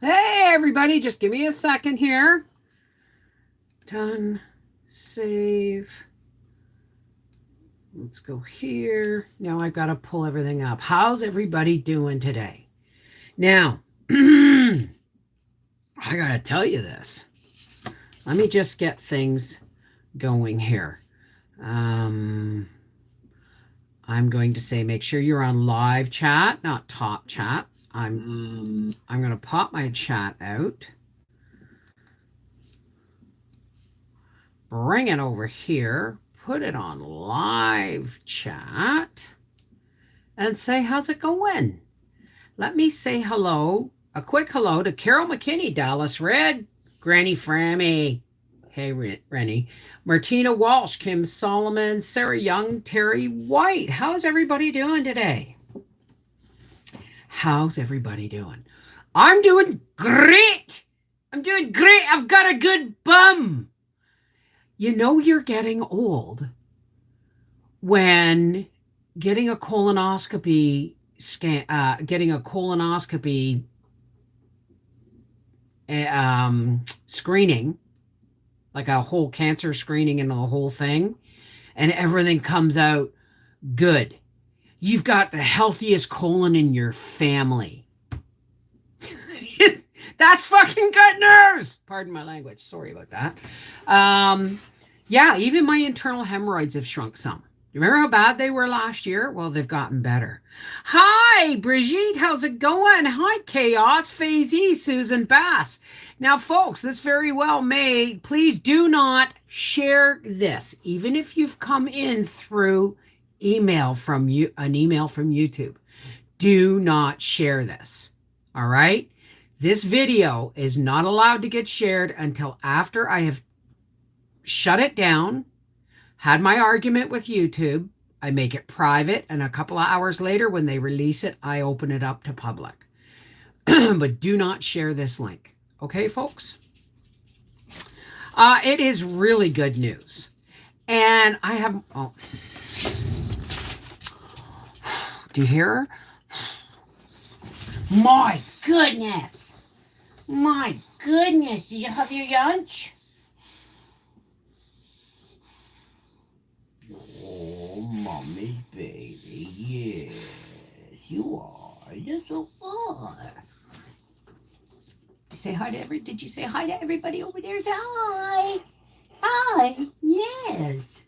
Hey, everybody, just give me a second here. Done. Save. Let's go here. Now I've got to pull everything up. How's everybody doing today? Now, I got to tell you this. Let me just get things going here. I'm going to say make sure you're on live chat, not top chat. I'm going to pop my chat out. Bring it over here, put it on live chat, and say, how's it going? Let me say hello, a quick hello to Carol McKinney, Dallas Red, Granny Frammy, hey Rennie, Martina Walsh, Kim Solomon, Sarah Young, Terry White. How's everybody doing today? How's everybody doing? I'm doing great. I'm doing great. I've got a good bum. You know you're getting old when getting a colonoscopy screening, like a whole cancer screening and the whole thing, and everything comes out good. You've got the healthiest colon in your family. That's fucking good news. Pardon my language. Sorry about that. Yeah, even my internal hemorrhoids have shrunk some. You remember how bad they were last year? Well, they've gotten better. Hi, Brigitte. How's it going? Hi, Chaos, Fazy, Susan Bass. Now, folks, this very well may. Please do not share this, even if you've come in through an email from YouTube. Do not share this. All right? This video is not allowed to get shared until after I have shut it down, had my argument with YouTube. I make it private, and a couple of hours later, when they release it, I open it up to public. But do not share this link. Okay, folks? It is really good news. And I have... Oh. Do you hear her? My goodness! My goodness, did you have your lunch? Oh, mommy's baby, yes, you are. You're so good. Say hi to Did you say hi to everybody over there? Say hi. Hi. Yes.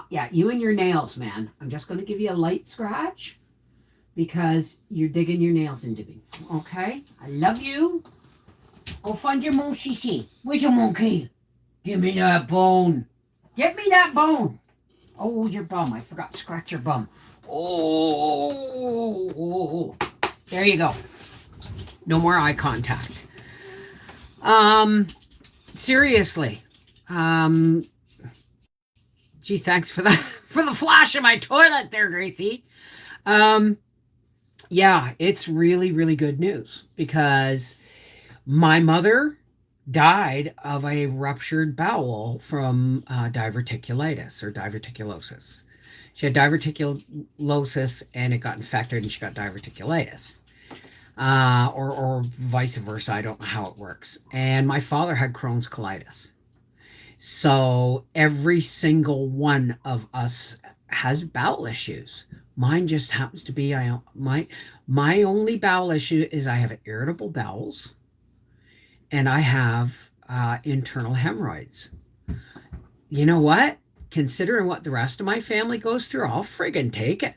Yeah, you and your nails, man. I'm just going to give you a light scratch because you're digging your nails into me. Okay? I love you. Go find your monkey. Where's your monkey? Give me that bone. Get me that bone. Oh, your bum. I forgot to scratch your bum. Oh. There you go. No more eye contact. Seriously. Gee, thanks for the flash in my toilet there, Gracie. Yeah, it's really, really good news because my mother died of a ruptured bowel from diverticulitis or diverticulosis. She had diverticulosis and it got infected and she got diverticulitis. Or vice versa. I don't know how it works. And my father had Crohn's colitis. So every single one of us has bowel issues. Mine just happens to be my only bowel issue is I have irritable bowels and I have internal hemorrhoids. You know what? Considering what the rest of my family goes through, I'll friggin' take it.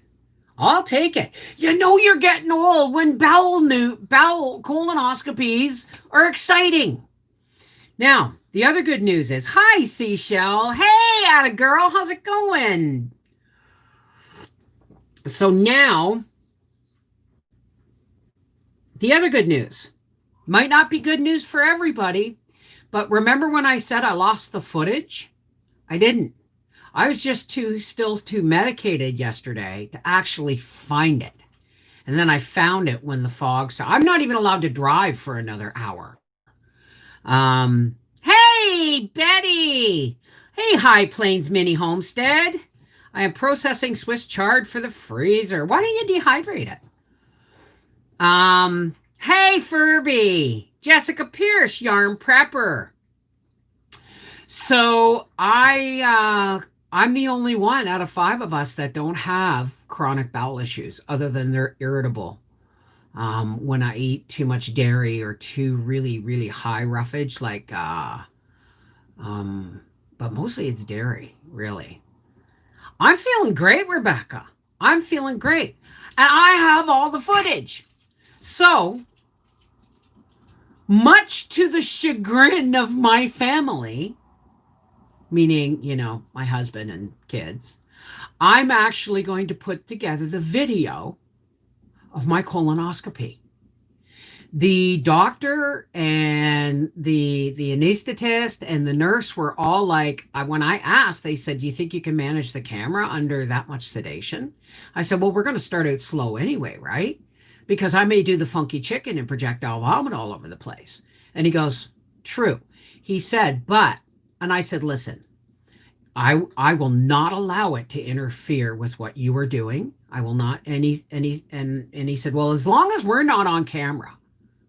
I'll take it. You know you're getting old when bowel colonoscopies are exciting. Now, the other good news is, hi, Seashell. Hey, atta girl, how's it going? So now, the other good news might not be good news for everybody, but remember when I said I lost the footage? I didn't. I was just still too medicated yesterday to actually find it. And then I found it when the fog. So I'm not even allowed to drive for another hour. Hey, Betty. Hey, High Plains Mini Homestead. I am processing Swiss chard for the freezer. Why don't you dehydrate it? Hey, Furby. Jessica Pierce, yarn prepper. So I'm the only one out of five of us that don't have chronic bowel issues, other than they're irritable. When I eat too much dairy or too really, really high roughage, um, but mostly it's dairy, really. I'm feeling great, Rebecca. I'm feeling great. And I have all the footage. So, much to the chagrin of my family, meaning, my husband and kids, I'm actually going to put together the video of my colonoscopy. The doctor and the anesthetist and the nurse were all like, when I asked, they said, "Do you think you can manage the camera under that much sedation?" I said, "Well, we're going to start out slow anyway, right? Because I may do the funky chicken and projectile vomit all over the place." And he goes, "True." He said, and I said, "Listen, I will not allow it to interfere with what you are doing. I will not." And he said, "Well, as long as we're not on camera,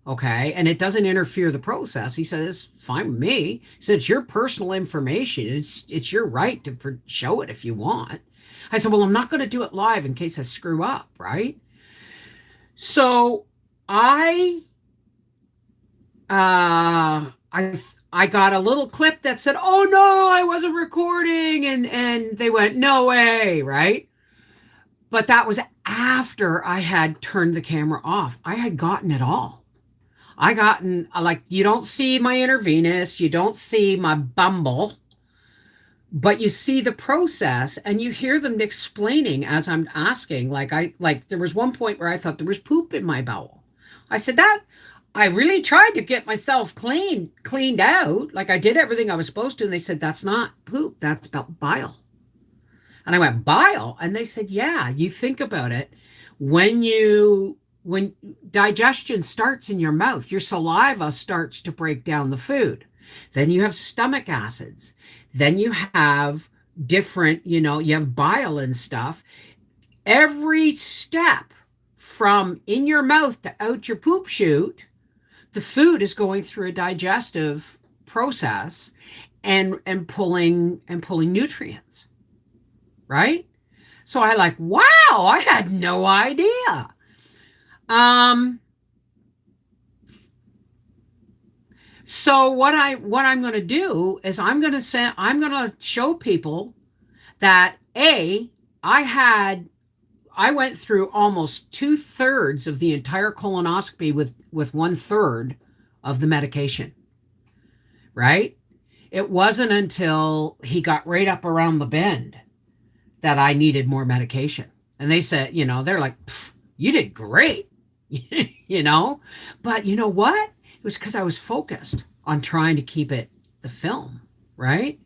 okay, and it doesn't interfere the process," he said, "it's fine with me." He said, "It's your personal information. It's your right to show it if you want." I said, "Well, I'm not going to do it live in case I screw up, right?" So I uh I I got a little clip that said, "Oh no, I wasn't recording," and they went, "No way," right? But that was after I had turned the camera off. I had gotten it all. I gotten, like, you don't see my intravenous, you don't see my bumble, but you see the process and you hear them explaining as I'm asking. Like there was one point where I thought there was poop in my bowel. I said, "That I really tried to get myself cleaned out. Like, I did everything I was supposed to." And they said, "That's not poop, that's about bile." And I went, "Bile?" And they said, "Yeah, you think about it. When digestion starts in your mouth, your saliva starts to break down the food. Then you have stomach acids. Then you have different, you have bile and stuff. Every step from in your mouth to out your poop chute, the food is going through a digestive process and pulling nutrients, right?" So wow, I had no idea. Um, so what I'm going to do is I'm going to show people that I went through almost 2/3 of the entire colonoscopy with 1/3 of the medication, right? It wasn't until he got right up around the bend that I needed more medication. And they said, they're like, "You did great." But you know what? It was because I was focused on trying to keep it the film, right?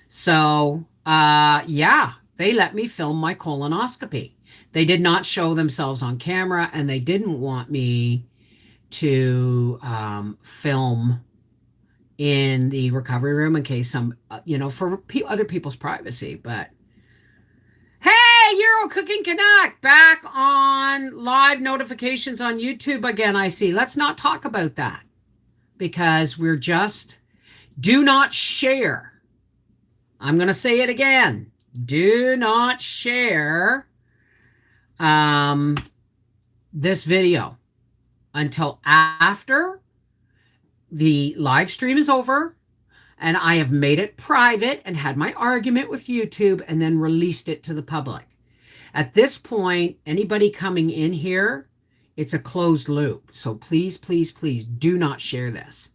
So, yeah, they let me film my colonoscopy. They did not show themselves on camera, and they didn't want me to film in the recovery room in case for other people's privacy. But hey, Euro Cooking Canuck, back on live notifications on YouTube again, I see. Let's not talk about that because do not share. I'm going to say it again. Do not share this video until after the live stream is over and I have made it private and had my argument with YouTube and then released it to the public. At this point, anybody coming in here, it's a closed loop. So please, please, please do not share this.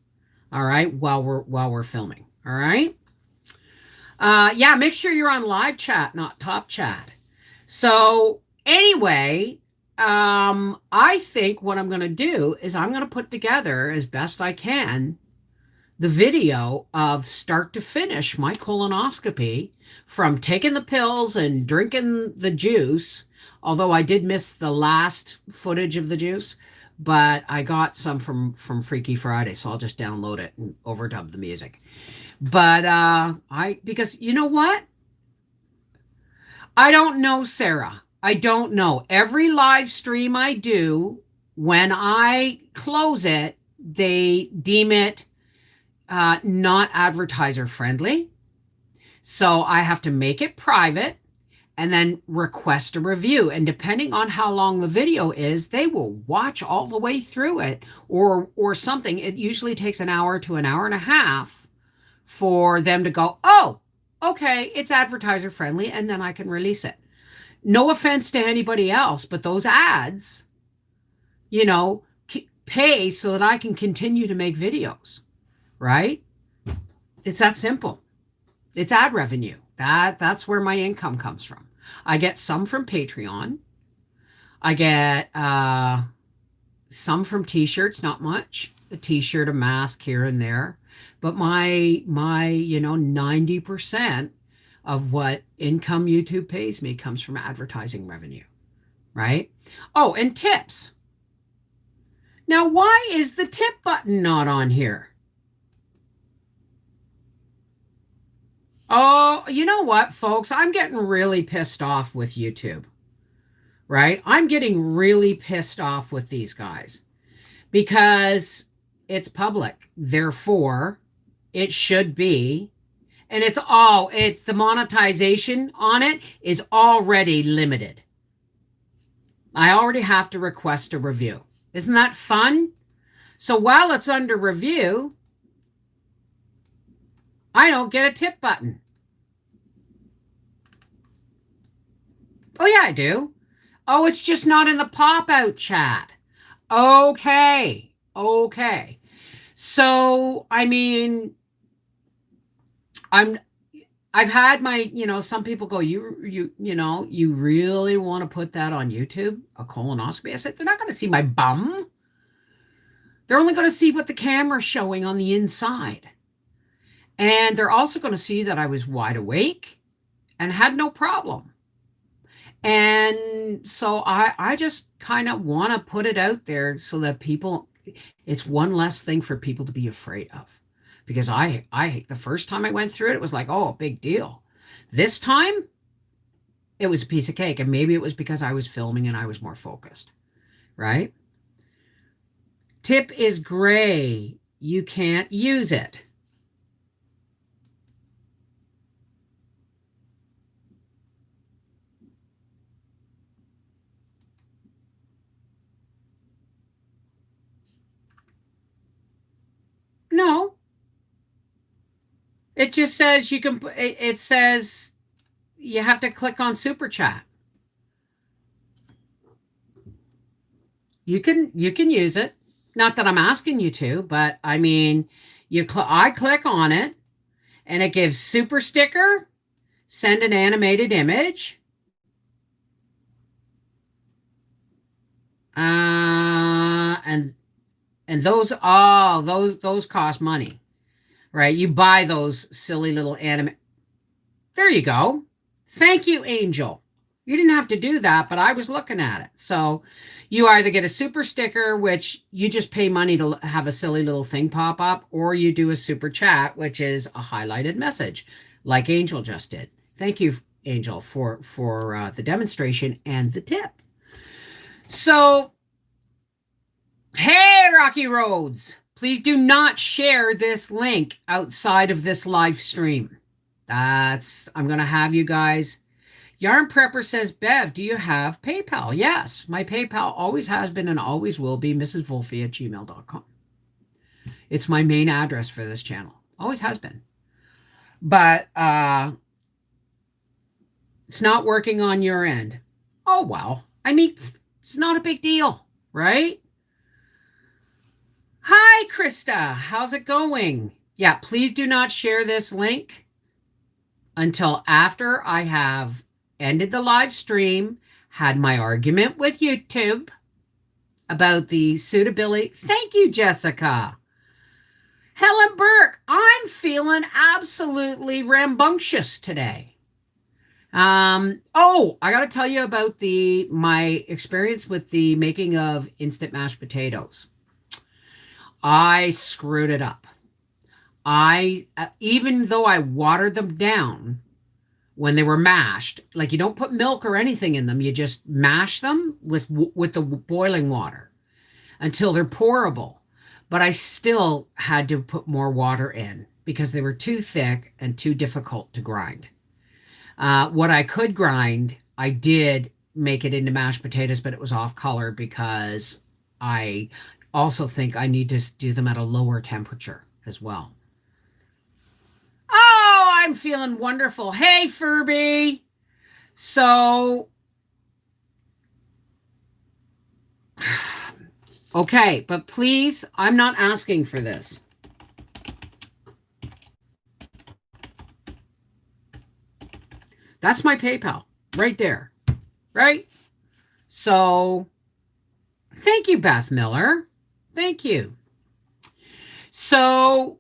All right, while we're filming. All right. Yeah, make sure you're on live chat, not top chat. So anyway, I think what I'm going to do is I'm going to put together as best I can the video of start to finish my colonoscopy, from taking the pills and drinking the juice, although I did miss the last footage of the juice, but I got some from Freaky Friday, so I'll just download it and overdub the music. But because you know what? I don't know, Sarah. I don't know. Every live stream I do, when I close it, they deem it not advertiser friendly. So I have to make it private and then request a review. And depending on how long the video is, they will watch all the way through it or something. It usually takes an hour to an hour and a half for them to go, oh, okay, it's advertiser friendly, and then I can release it. No offense to anybody else, but those ads, you know, pay so that I can continue to make videos, right? It's that simple. It's ad revenue. That's where my income comes from. I get some from Patreon. I get some from t-shirts, not much. A t-shirt, a mask here and there. But my 90% of what income YouTube pays me comes from advertising revenue, right? Oh, and tips. Now, why is the tip button not on here? Oh, you know what, folks? I'm getting really pissed off with YouTube, right? I'm getting really pissed off with these guys because it's public. Therefore, it should be. And it's the monetization on it is already limited. I already have to request a review. Isn't that fun? So while it's under review, I don't get a tip button. Oh, yeah, I do. Oh, it's just not in the pop-out chat. Okay. So, I mean, I've had my, some people go, you really want to put that on YouTube, a colonoscopy? I said, they're not going to see my bum. They're only going to see what the camera's showing on the inside. And they're also going to see that I was wide awake and had no problem. And so I just kind of want to put it out there so that it's one less thing for people to be afraid of. Because the first time I went through it was like, oh, big deal. This time, it was a piece of cake. And maybe it was because I was filming and I was more focused, right? Tip is gray. You can't use it. No. It just says it says you have to click on Super Chat. You can use it. Not that I'm asking you to, but I mean, I click on it and it gives super sticker, send an animated image. And those cost money. Right? You buy those silly little anime. There you go. Thank you, Angel. You didn't have to do that, but I was looking at it. So you either get a super sticker, which you just pay money to have a silly little thing pop up, or you do a super chat, which is a highlighted message, like Angel just did. Thank you, Angel, for the demonstration and the tip. So, hey, Rocky Roads. Please do not share this link outside of this live stream. I'm going to have you guys. Yarn Prepper says, Bev, do you have PayPal? Yes, my PayPal always has been and always will be mrswolfie@gmail.com. It's my main address for this channel. Always has been. But it's not working on your end. Oh, well. I mean, it's not a big deal, right? Hi, Krista. How's it going? Yeah, please do not share this link until after I have ended the live stream, had my argument with YouTube about the suitability. Thank you, Jessica. Helen Burke, I'm feeling absolutely rambunctious today. I got to tell you about my experience with the making of instant mashed potatoes. I screwed it up. Even though I watered them down when they were mashed, like you don't put milk or anything in them, you just mash them with the boiling water. until they're pourable. But I still had to put more water in because they were too thick and too difficult to grind. What I could grind, I did make it into mashed potatoes, but it was off color because I also think I need to do them at a lower temperature as well. Oh, I'm feeling wonderful. Hey, Furby. So, okay, but please, I'm not asking for this. That's my PayPal right there, right? So, thank you, Beth Miller. Thank you. So,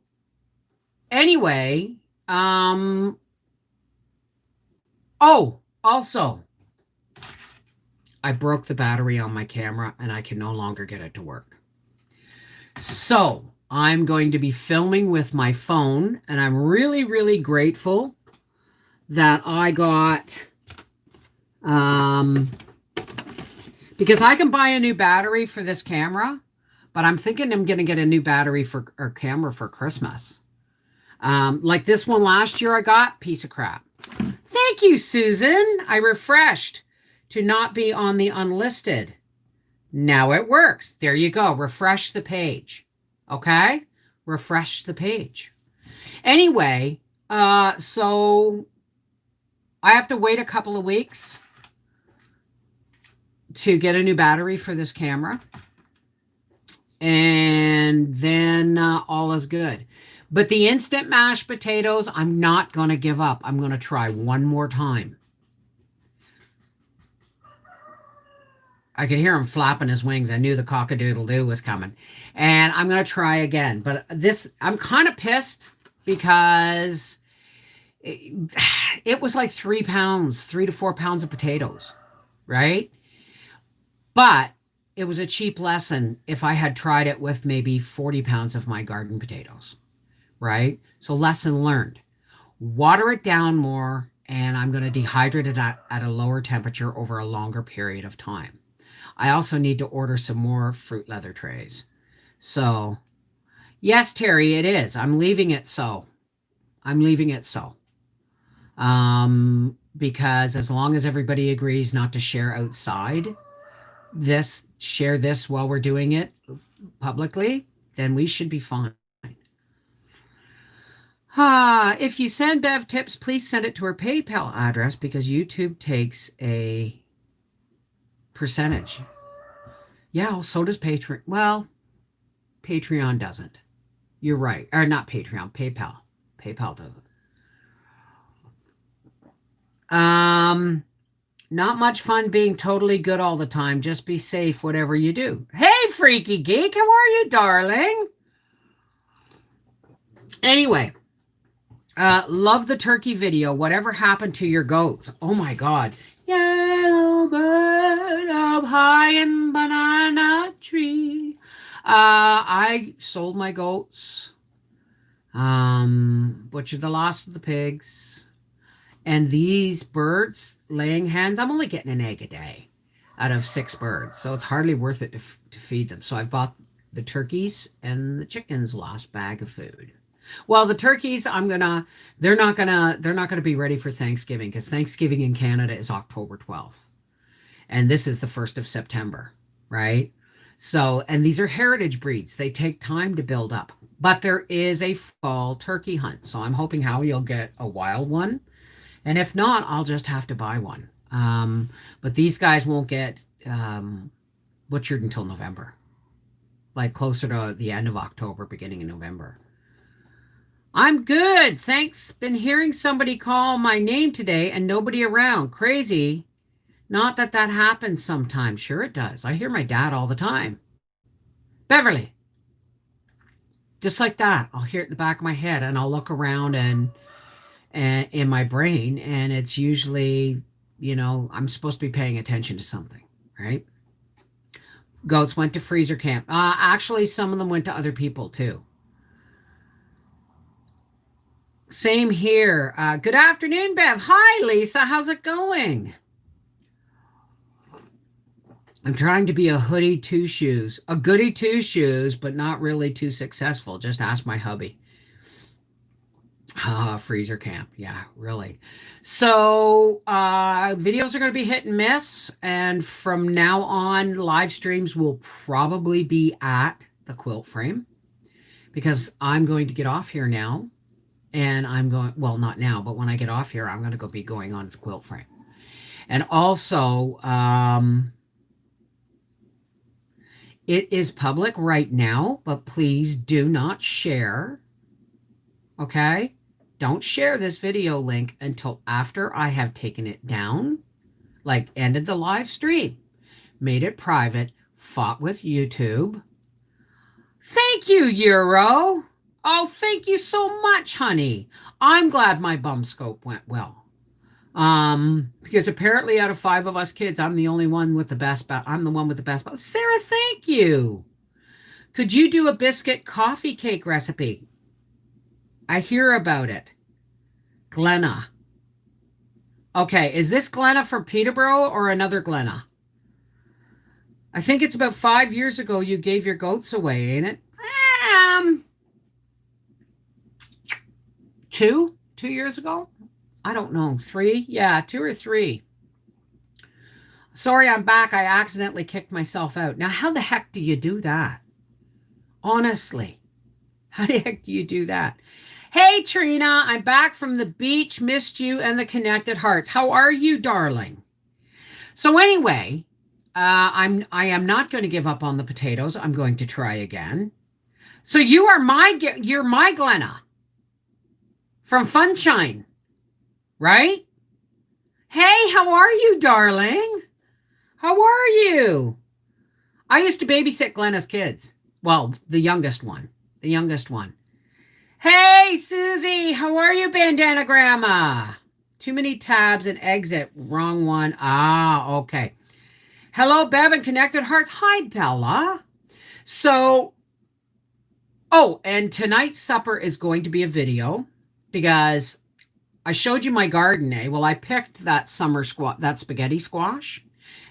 anyway, oh, also, I broke the battery on my camera and I can no longer get it to work. So, I'm going to be filming with my phone, and I'm really, really grateful that I got, because I can buy a new battery for this camera, but I'm thinking I'm going to get a new battery for our camera for Christmas. Like this one last year I got, piece of crap. Thank you, Susan. I refreshed to not be on the unlisted. Now it works. There you go. Refresh the page. Okay? Refresh the page. Anyway, so I have to wait a couple of weeks to get a new battery for this camera. And then all is good. But the instant mashed potatoes, I'm not going to give up. I'm going to try one more time. I could hear him flapping his wings. I knew the cock-a-doodle-doo was coming. And I'm going to try again. But this, I'm kind of pissed because it was like 3 pounds, 3 to 4 pounds of potatoes, right? But it was a cheap lesson if I had tried it with maybe 40 pounds of my garden potatoes, right? So lesson learned. Water it down more, and I'm going to dehydrate it at a lower temperature over a longer period of time. I also need to order some more fruit leather trays. So, yes, Terry, it is. I'm leaving it so. I'm leaving it so. Because as long as everybody agrees not to share outside, share this while we're doing it publicly, then we should be fine. If you send Bev tips, please send it to her PayPal address because YouTube takes a percentage. Yeah, well, so does Patreon. Well, Patreon doesn't. You're right. Or not Patreon, PayPal. PayPal doesn't. Not much fun being totally good all the time. Just be safe, whatever you do. Hey, Freaky Geek, how are you, darling? Anyway, love the turkey video. Whatever happened to your goats? Oh my God. Yellow bird up high in banana tree. I sold my goats. Butchered the loss of the pigs. And these birds laying hens, I'm only getting an egg a day out of 6 birds. So it's hardly worth it to feed them. So I've bought the turkeys and the chickens' last bag of food. Well, the turkeys, they're not gonna be ready for Thanksgiving because Thanksgiving in Canada is October 12th. And this is the 1st of September, right? So, and these are heritage breeds. They take time to build up. But there is a fall turkey hunt. So I'm hoping Howie will get a wild one. And if not, I'll just have to buy one. But these guys won't get butchered until November. Like closer to the end of October, beginning of November. I'm good. Thanks. Been hearing somebody call my name today and nobody around. Crazy. Not that happens sometimes. Sure it does. I hear my dad all the time. Beverly. Just like that. I'll hear it in the back of my head and I'll look around and in my brain, and it's usually, I'm supposed to be paying attention to something, right? Goats went to freezer camp. Actually, some of them went to other people too. Same here. Good afternoon, Bev. Hi, Lisa. How's it going? I'm trying to be a hoodie two shoes, a goody two shoes, but not really too successful. Just ask my hubby. Freezer camp. Yeah, really. So, videos are going to be hit and miss. And from now on, live streams will probably be at the quilt frame because I'm going to get off here now. And I'm going, well, not now, but when I get off here, I'm going to be going on to the quilt frame. And also, it is public right now, but please do not share. Okay? Don't share this video link until after I have taken it down, like ended the live stream, made it private, fought with YouTube. Thank you, Euro. Oh, thank you so much, honey. I'm glad my bum scope went well. Because apparently out of 5 of us kids, I'm the only one with the best, I'm the one with the best. Sarah, thank you. Could you do a biscuit coffee cake recipe? I hear about it. Glenna. Okay, is this Glenna from Peterborough or another Glenna? I think it's about 5 years ago you gave your goats away, ain't it? 2 years ago? I don't know. 3? Yeah, 2 or 3. Sorry, I'm back. I accidentally kicked myself out. Now, how the heck do you do that? Honestly, how the heck do you do that? Hey, Trina, I'm back from the beach. Missed you and the connected hearts. How are you, darling? So anyway, I am not going to give up on the potatoes. I'm going to try again. So you're my Glenna from Funshine, right? Hey, how are you, darling? How are you? I used to babysit Glenna's kids. Well, the youngest one. Hey, Susie, how are you, Bandana Grandma? Too many tabs and exit. Wrong one. Okay. Hello, Bev and Connected Hearts. Hi, Bella. So, and tonight's supper is going to be a video because I showed you my garden, eh? Well, I picked that that spaghetti squash.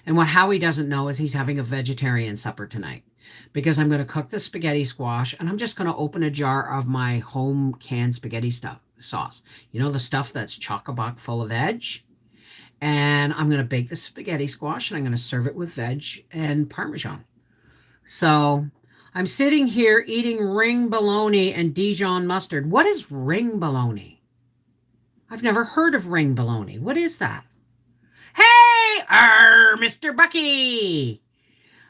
And what Howie doesn't know is he's having a vegetarian supper tonight because I'm going to cook the spaghetti squash and I'm just going to open a jar of my home canned spaghetti sauce. You know, the stuff that's chock-a-block full of veg. And I'm going to bake the spaghetti squash and I'm going to serve it with veg and Parmesan. So I'm sitting here eating ring bologna and Dijon mustard. What is ring bologna? I've never heard of ring bologna. What is that? Hey, Mr. Bucky.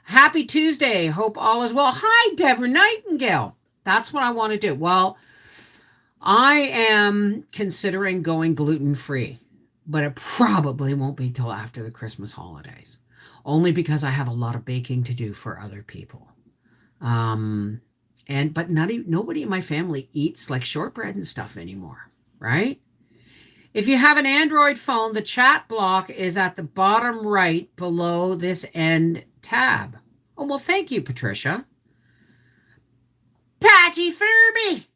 Happy Tuesday. Hope all is well. Hi, Deborah Nightingale. That's what I want to do. Well, I am considering going gluten-free, but it probably won't be till after the Christmas holidays, only because I have a lot of baking to do for other people. But nobody in my family eats like shortbread and stuff anymore, right? If you have an Android phone, the chat block is at the bottom right below this end tab. Oh, well, thank you, Patricia. Patchy Furby.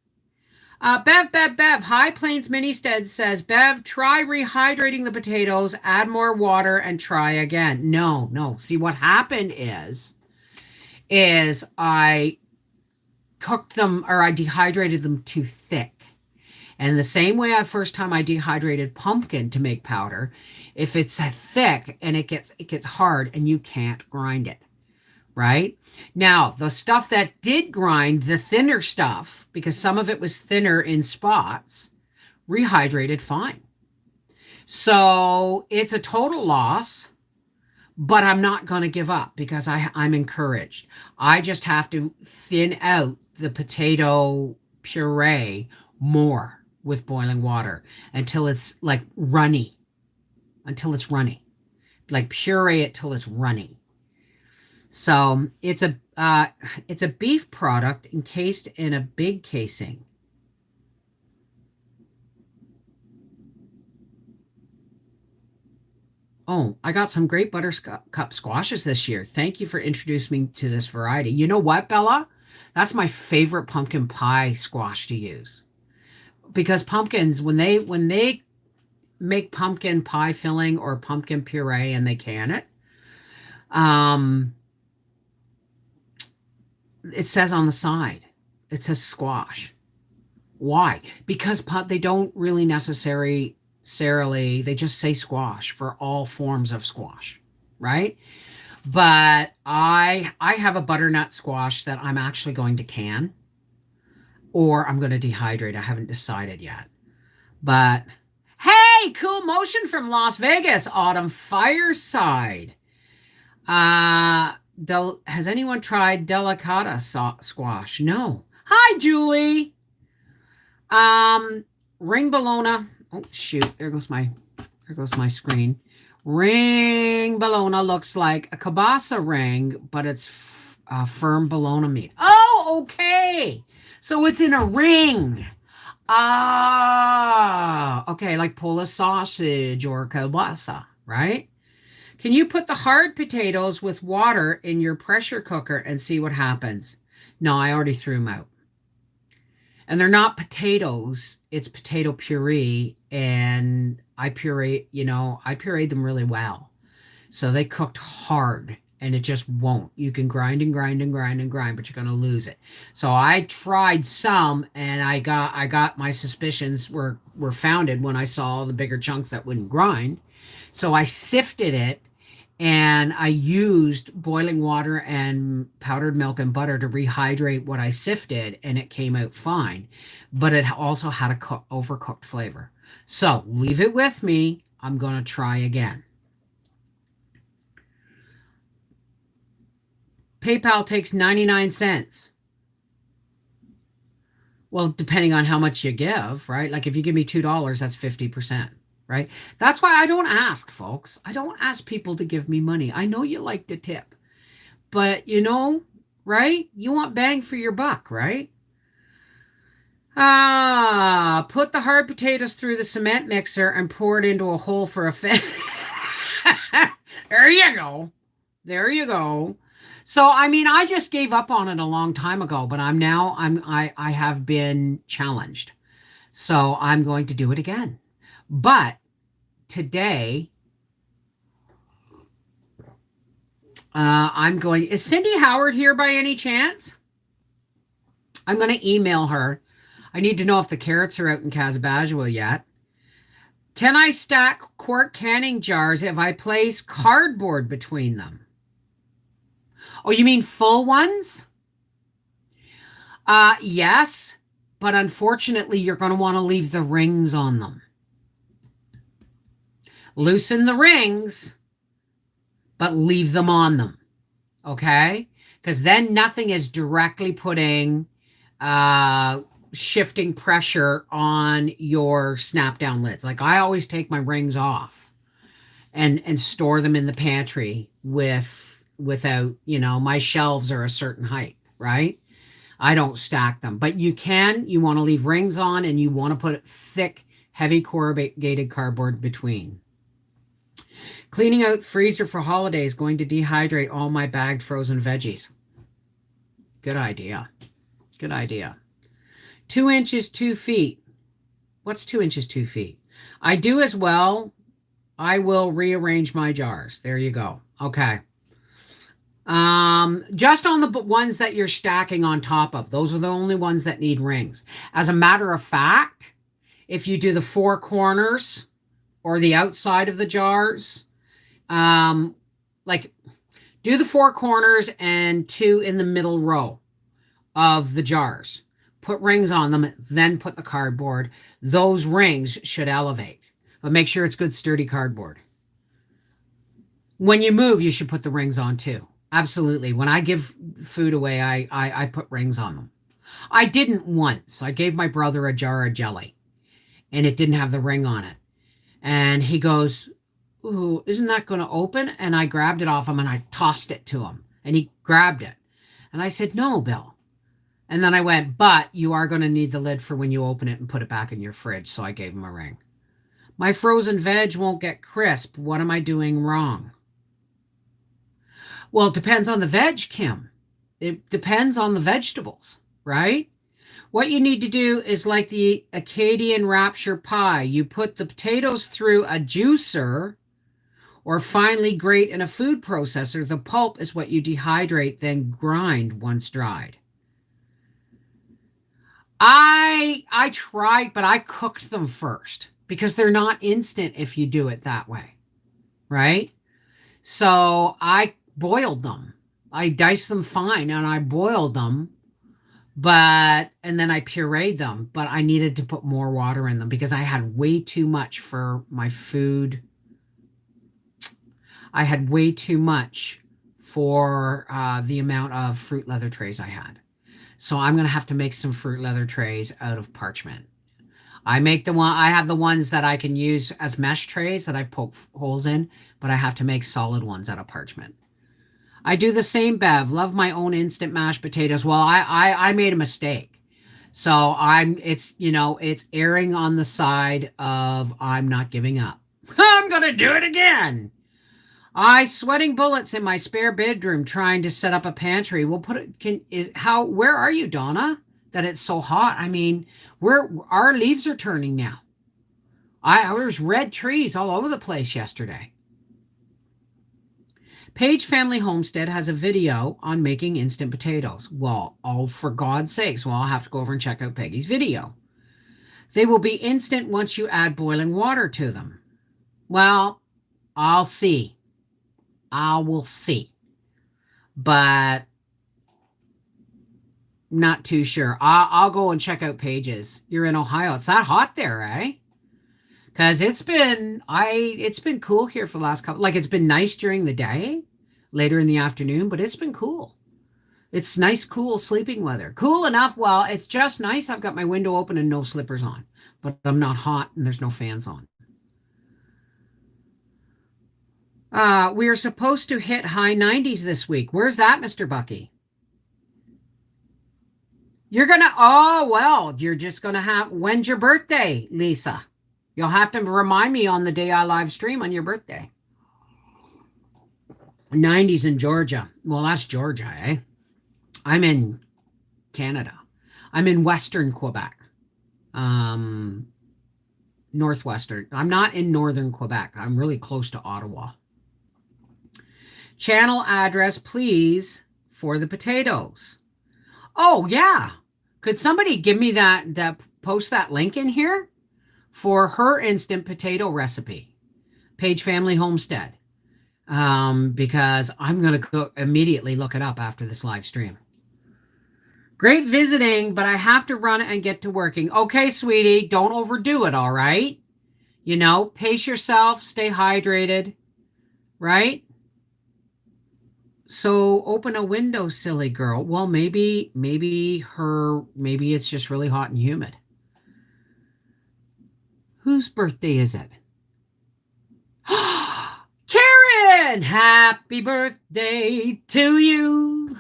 Bev. High Plains Ministed says, Bev, try rehydrating the potatoes, add more water, and try again. No. See, what happened is I cooked them, or I dehydrated them too thick. And the same way first time I dehydrated pumpkin to make powder, if it's thick and it gets hard and you can't grind it, right? Now, the stuff that did grind, the thinner stuff, because some of it was thinner in spots, rehydrated fine. So it's a total loss, but I'm not going to give up because I'm encouraged. I just have to thin out the potato puree more with boiling water until it's like runny, like puree it till it's runny. So it's a beef product encased in a big casing. Oh, I got some great buttercup squashes this year. Thank you for introducing me to this variety. You know what, Bella? That's my favorite pumpkin pie squash to use. Because pumpkins, when they make pumpkin pie filling or pumpkin puree and they can it, Um, it says on the side, it says squash. Why? Because they don't really necessarily, they just say squash for all forms of squash, right? But I have a butternut squash that I'm actually going to can, or I'm going to dehydrate. I haven't decided yet. But hey, cool motion from Las Vegas, Autumn Fireside. Has anyone tried delicata squash? No. Hi, Julie. Ring bologna. Oh shoot! There goes my screen. Ring bologna looks like a kielbasa ring, but it's firm bologna meat. Oh, okay. So it's in a ring. Ah, okay, like Polish sausage or kielbasa, right? Can you put the hard potatoes with water in your pressure cooker and see what happens? No, I already threw them out. And they're not potatoes, it's potato puree. And I pureed them really well. So they cooked hard and it just won't. You can grind and grind and grind and grind, but you're going to lose it. So I tried some and I got my suspicions were founded when I saw the bigger chunks that wouldn't grind. So I sifted it and I used boiling water and powdered milk and butter to rehydrate what I sifted, and it came out fine. But it also had a overcooked flavor. So leave it with me. I'm going to try again. PayPal takes 99 cents. Well, depending on how much you give, right? Like if you give me $2, that's 50%. Right? That's why I don't ask, folks. I don't ask people to give me money. I know you like to tip, but right? You want bang for your buck, right? Put the hard potatoes through the cement mixer and pour it into a hole for a fit. There you go. There you go. So, I mean, I just gave up on it a long time ago, but I have been challenged. So I'm going to do it again. But today, is Cindy Howard here by any chance? I'm going to email her. I need to know if the carrots are out in Casabagua yet. Can I stack quart canning jars if I place cardboard between them? Oh, you mean full ones? Yes, but unfortunately, you're going to want to leave the rings on them. Loosen the rings, but leave them on them, okay? Because then nothing is directly putting shifting pressure on your snap down lids. Like I always take my rings off and store them in the pantry without, my shelves are a certain height, right? I don't stack them, but you want to leave rings on and you want to put thick, heavy corrugated cardboard between. Cleaning out freezer for holidays, going to dehydrate all my bagged frozen veggies. Good idea. Good idea. 2 inches, 2 feet. What's 2 inches, 2 feet? I do as well. I will rearrange my jars. There you go. Okay. Just on the ones that you're stacking on top of. Those are the only ones that need rings. As a matter of fact, if you do the 4 corners or the outside of the jars, like do the 4 corners and 2 in the middle row of the jars. Put rings on them, then put the cardboard. Those rings should elevate, but make sure it's good sturdy cardboard. When you move, you should put the rings on too. Absolutely. When I give food away, I put rings on them. I didn't once. I gave my brother a jar of jelly and it didn't have the ring on it. And he goes, "Ooh, isn't that going to open?" And I grabbed it off him and I tossed it to him and he grabbed it. And I said, "No, Bill." And then I went, "But you are going to need the lid for when you open it and put it back in your fridge." So I gave him a ring. My frozen veg won't get crisp. What am I doing wrong? Well, it depends on the veg, Kim. It depends on the vegetables, right? What you need to do is like the Acadian Rapture pie. You put the potatoes through a juicer or finely grate in a food processor. The pulp is what you dehydrate, then grind once dried. I tried, but I cooked them first because they're not instant if you do it that way, right? So I boiled them. I diced them fine and I boiled them, and then I pureed them, but I needed to put more water in them because I had way too much for my food. I had way too much for the amount of fruit leather trays I had. So I'm going to have to make some fruit leather trays out of parchment. I have the ones that I can use as mesh trays that I poke holes in, but I have to make solid ones out of parchment. I do the same, Bev. Love my own instant mashed potatoes. Well, I made a mistake. So it's erring on the side of I'm not giving up. I'm going to do it again. Sweating bullets in my spare bedroom trying to set up a pantry. We'll put it, where are you, Donna? That it's so hot. I mean, our leaves are turning now. There's red trees all over the place yesterday. Page Family Homestead has a video on making instant potatoes. Well, for God's sakes, I'll have to go over and check out Peggy's video. They will be instant once you add boiling water to them. Well, I'll see. I will see. But not too sure. I'll go and check out Pages. You're in Ohio. It's that hot there, eh? Because it's been cool here for the last couple. Like, it's been nice during the day, later in the afternoon, but it's been cool. It's nice, cool sleeping weather. Cool enough. Well, it's just nice. I've got my window open and no slippers on, but I'm not hot and there's no fans on. We are supposed to hit high 90s this week. Where's that, Mr. Bucky? You're just going to when's your birthday, Lisa? You'll have to remind me on the day I live stream on your birthday. 90s in Georgia. Well, that's Georgia, eh? I'm in Canada. I'm in Western Quebec. Northwestern. I'm not in Northern Quebec. I'm really close to Ottawa. Channel address, please, for the potatoes. Oh, yeah. Could somebody give me post that link in here for her instant potato recipe? Page Family Homestead. Because I'm going to go immediately look it up after this live stream. Great visiting, but I have to run and get to working. Okay, sweetie, don't overdo it, all right? Pace yourself, stay hydrated, right? So open a window, silly girl. Well, maybe it's just really hot and humid. Whose birthday is it? Karen! Happy birthday to you.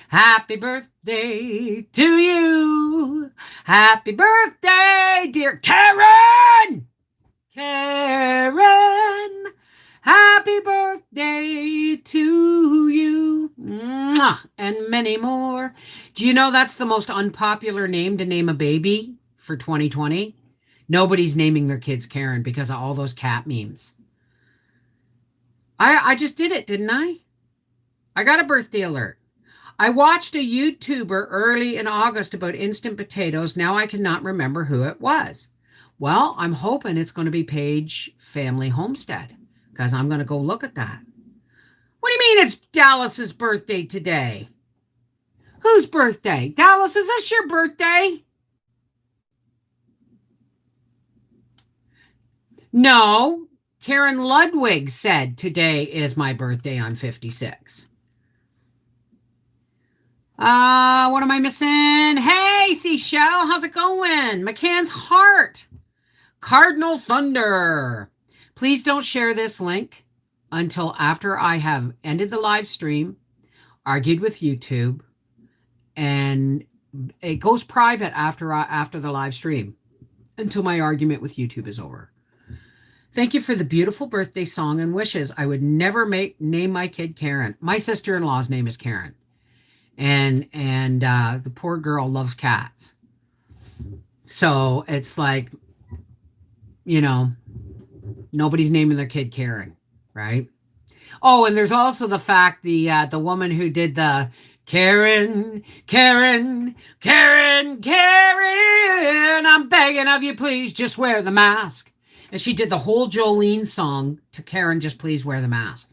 Happy birthday to you. Happy birthday, dear Karen! Karen! Happy birthday to you. Mwah! And many more. Do you know that's the most unpopular name to name a baby for 2020? Nobody's naming their kids Karen because of all those cat memes. I just did it, didn't I? I got a birthday alert. I watched a YouTuber early in August about instant potatoes. Now I cannot remember who it was. Well, I'm hoping it's going to be Page Family Homestead, because I'm going to go look at that. What do you mean it's Dallas's birthday today? Whose birthday? Dallas, is this your birthday? No. Karen Ludwig said today is my birthday. I'm 56. What am I missing? Hey, Seashell, how's it going? McCann's Heart. Cardinal Thunder. Please don't share this link until after I have ended the live stream, argued with YouTube, and it goes private after the live stream until my argument with YouTube is over. Thank you for the beautiful birthday song and wishes. I would never name my kid Karen. My sister-in-law's name is Karen. And the poor girl loves cats. So it's like, nobody's naming their kid Karen, right? Oh, and there's also the fact the woman who did the Karen, Karen, Karen, Karen, I'm begging of you, please just wear the mask. And she did the whole Jolene song to Karen, just please wear the mask.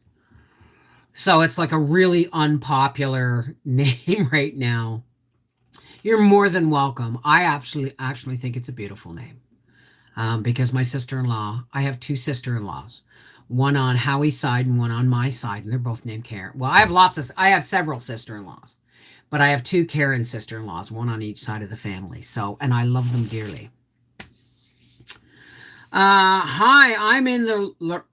So it's like a really unpopular name right now. You're more than welcome. I actually think it's a beautiful name. Because my sister-in-law, I have two sister-in-laws, one on Howie's side and one on my side, and they're both named Karen. Well, I have several sister-in-laws, but I have two Karen sister-in-laws, one on each side of the family. So, and I love them dearly. Hi, I'm in the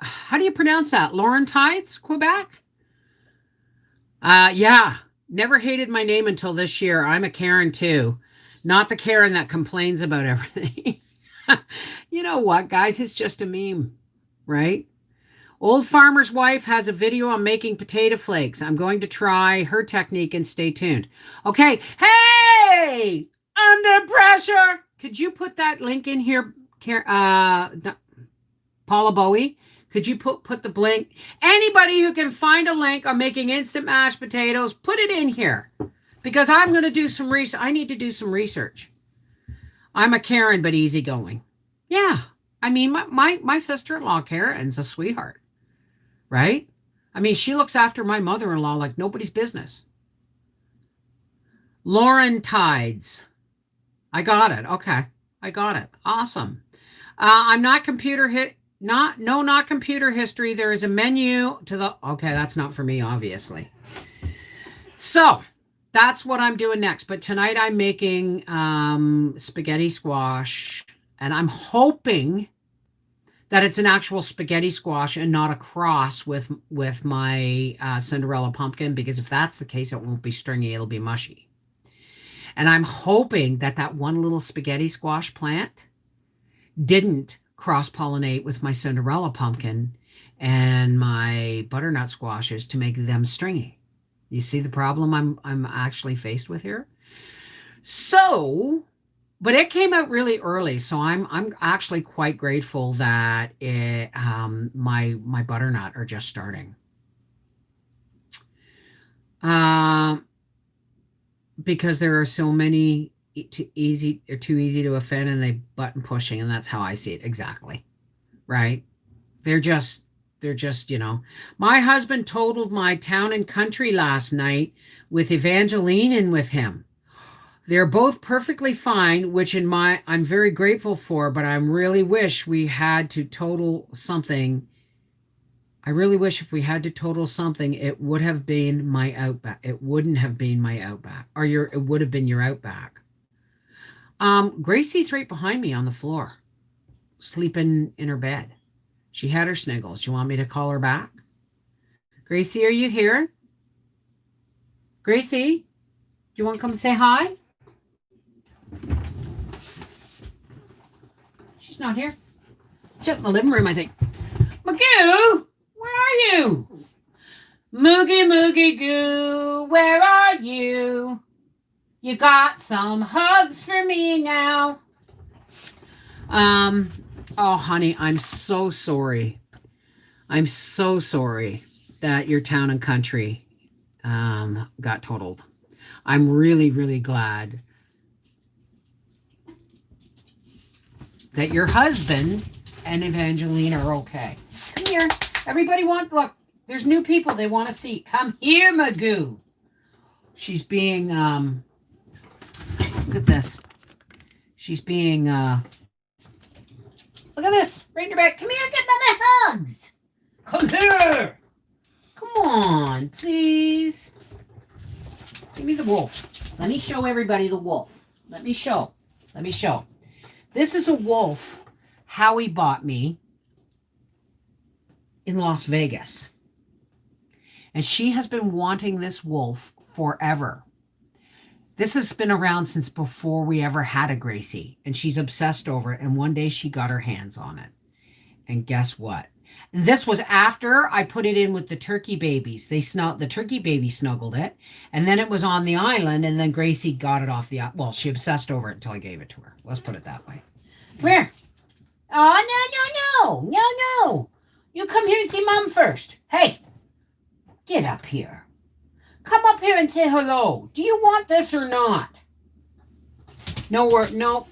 how do you pronounce that? Laurentides, Quebec? Yeah, never hated my name until this year. I'm a Karen too. Not the Karen that complains about everything. You know what, guys? It's just a meme, right? Old Farmer's Wife has a video on making potato flakes. I'm going to try her technique and stay tuned. Okay. Hey! Under pressure! Could you put that link in here, Paula Bowie? Could you put the link? Anybody who can find a link on making instant mashed potatoes, put it in here. Because I'm going to do some research. I need to do some research. I'm a Karen, but easygoing. Yeah. I mean, my sister-in-law, Karen's a sweetheart. Right? I mean, she looks after my mother-in-law like nobody's business. Lauren Tides. I got it. Okay. I got it. Awesome. I'm not not computer history. There is a menu to the, okay, that's not for me, obviously. So that's what I'm doing next. But tonight I'm making spaghetti squash, and I'm hoping that it's an actual spaghetti squash and not a cross with my Cinderella pumpkin, because if that's the case, it won't be stringy, it'll be mushy. And I'm hoping that one little spaghetti squash plant didn't cross-pollinate with my Cinderella pumpkin and my butternut squashes to make them stringy. You see the problem I'm actually faced with here? So, but it came out really early, so I'm actually quite grateful that my butternut are just starting. Because there are so many too easy to offend, and they button pushing, and that's how I see it exactly. Right? They're just, my husband totaled my town and country last night with Evangeline and with him. They're both perfectly fine, which I'm very grateful for, but I really wish we had to total something. I really wish if we had to total something, it would have been my Outback. It wouldn't have been my Outback, or it would have been your Outback. Gracie's right behind me on the floor, sleeping in her bed. She had her sniggles. Do you want me to call her back? Gracie, are you here? Gracie, do you want to come say hi? She's not here. She's in the living room, I think. Magoo, where are you? Moogie Goo, where are you? You got some hugs for me now. Oh, honey, I'm so sorry. I'm so sorry that your town and country got totaled. I'm really, really glad that your husband and Evangeline are okay. Come here. Everybody look, there's new people they want to see. Come here, Magoo. She's being, look at this. She's being, look at this. Right in your back. Come here, get my hugs. Come here. Come on, please. Give me the wolf. Let me show everybody the wolf. Let me show. This is a wolf Howie bought me in Las Vegas. And she has been wanting this wolf forever. This has been around since before we ever had a Gracie. And she's obsessed over it. And one day she got her hands on it. And guess what? This was after I put it in with the turkey babies. The turkey baby snuggled it. And then it was on the island. And then Gracie got it off the island. Well, she obsessed over it until I gave it to her. Let's put it that way. Come here. Oh, no. You come here and see Mom first. Hey, get up here. Come up here and say hello. Do you want this or not? No.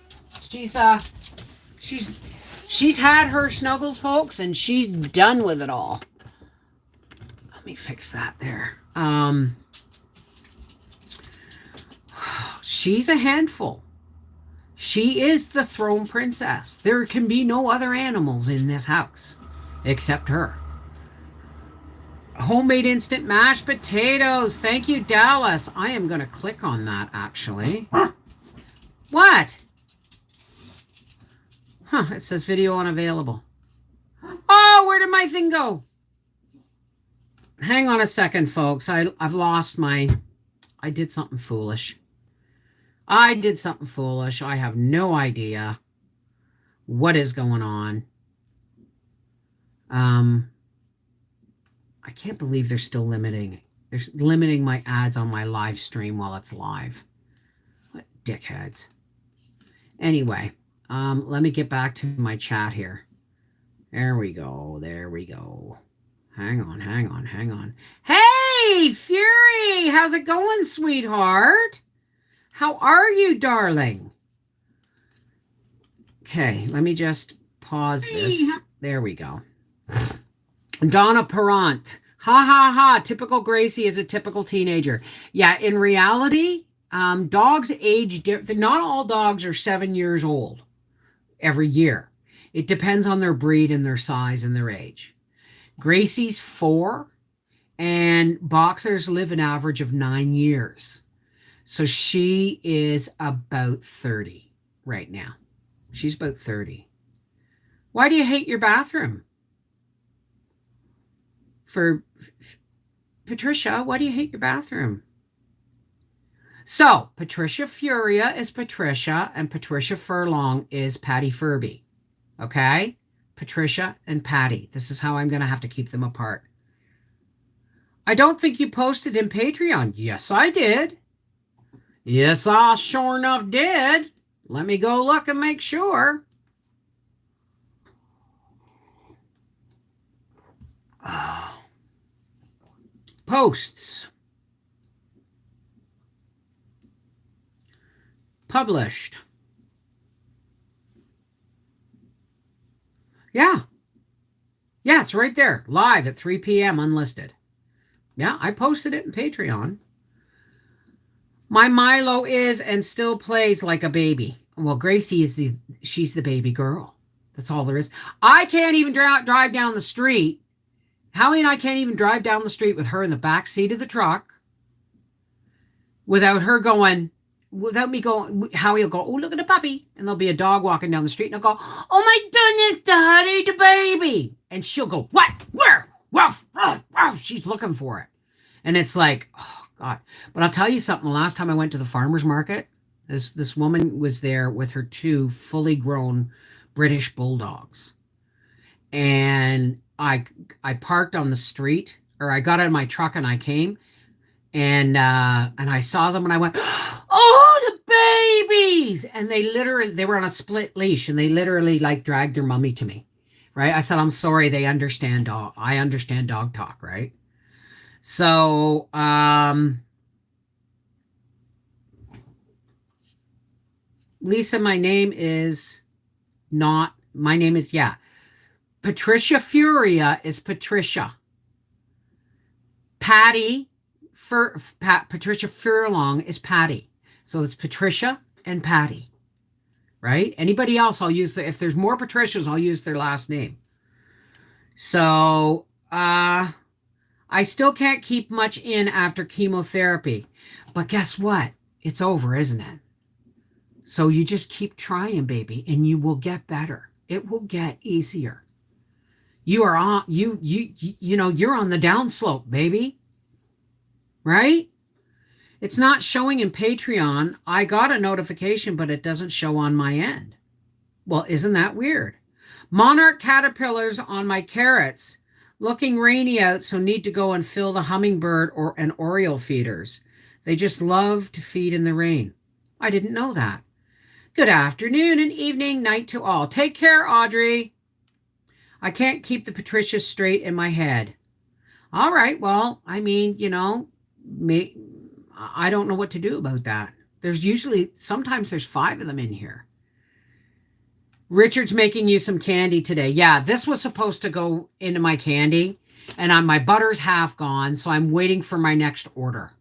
She's had her snuggles, folks, and she's done with it all. Let me fix that there. She's a handful. She is the throne princess. There can be no other animals in this house except her. Homemade instant mashed potatoes. Thank you, Dallas. I am going to click on that, actually. What? Huh, it says video unavailable. Oh, where did my thing go? Hang on a second, folks. I've lost my... I did something foolish. I have no idea what is going on. I can't believe they're still limiting. They're limiting my ads on my live stream while it's live. What dickheads. Anyway, let me get back to my chat here. There we go. Hang on. Hey, Fury! How's it going, sweetheart? How are you, darling? Okay, let me just pause this. There we go. Donna Perrant. Ha. Typical Gracie is a typical teenager. Yeah, in reality, dogs age different. Not all dogs are 7 years old every year. It depends on their breed and their size and their age. Gracie's 4, and boxers live an average of 9 years. So she is about 30 right now. She's about 30. Why do you hate your bathroom? For Patricia, why do you hate your bathroom? So Patricia Furia is Patricia, and Patricia Furlong is Patty Furby. Okay? Patricia and Patty. This is how I'm going to have to keep them apart. I don't think you posted in Patreon. Yes, I did. Yes, I sure enough did. Let me go look and make sure. Posts. Published. Yeah. Yeah, it's right there. Live at 3 p.m. unlisted. Yeah, I posted it in Patreon. My Milo is and still plays like a baby. Well, Gracie is she's the baby girl. That's all there is. I can't even drive down the street. Howie and I can't even drive down the street with her in the back seat of the truck without me going. Howie will go, oh, look at the puppy. And there'll be a dog walking down the street, and I'll go, oh my goodness, Daddy, the baby. And she'll go, what? Where? Woof, woof, woof. She's looking for it. And it's like, oh, God. But I'll tell you something. The last time I went to the farmer's market, this woman was there with her 2 fully grown British bulldogs. And I parked on the street, or I got out of my truck and I came, and I saw them and I went, oh, the babies! And they were on a split leash, and they literally like dragged their mummy to me, right? I said, I'm sorry, I understand dog talk, right? So, Lisa, my name is Patricia Furia is Patricia. Patricia Furlong is Patty. So it's Patricia and Patty, right? Anybody else, if there's more Patricias, I'll use their last name. So, I still can't keep much in after chemotherapy. But guess what? It's over, isn't it? So you just keep trying, baby, and you will get better. It will get easier. You are on you're on the downslope, baby. Right? It's not showing in Patreon. I got a notification, but it doesn't show on my end. Well, isn't that weird? Monarch caterpillars on my carrots. Looking rainy out, so need to go and fill the hummingbird and oriole feeders. They just love to feed in the rain. I didn't know that. Good afternoon and evening, night to all. Take care, Audrey. I can't keep the Patricia straight in my head. All right. Well, I mean, I don't know what to do about that. Sometimes there's 5 of them in here. Richard's making you some candy today. Yeah, this was supposed to go into my candy, and my butter's half gone, so I'm waiting for my next order.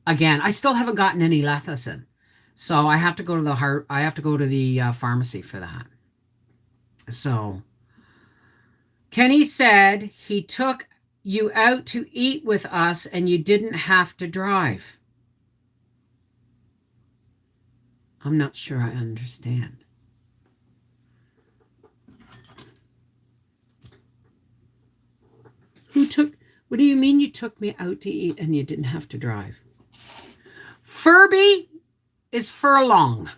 Again, I still haven't gotten any lecithin, so I have to go to the pharmacy for that. So Kenny said he took you out to eat with us and you didn't have to drive. I'm not sure I understand. What do you mean you took me out to eat and you didn't have to drive? Furby is furlong.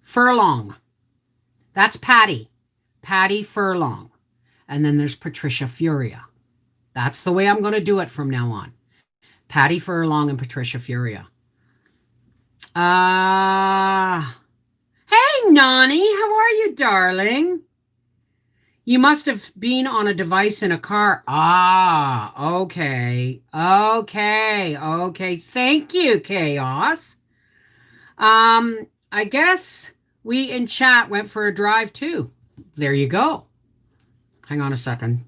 Furlong. That's Patty. Patty Furlong. And then there's Patricia Furia. That's the way I'm going to do it from now on. Patty Furlong and Patricia Furia. Hey, Nani. How are you, darling? You must have been on a device in a car. Okay. Thank you, Chaos. I guess we in chat went for a drive too. There you go. Hang on a second.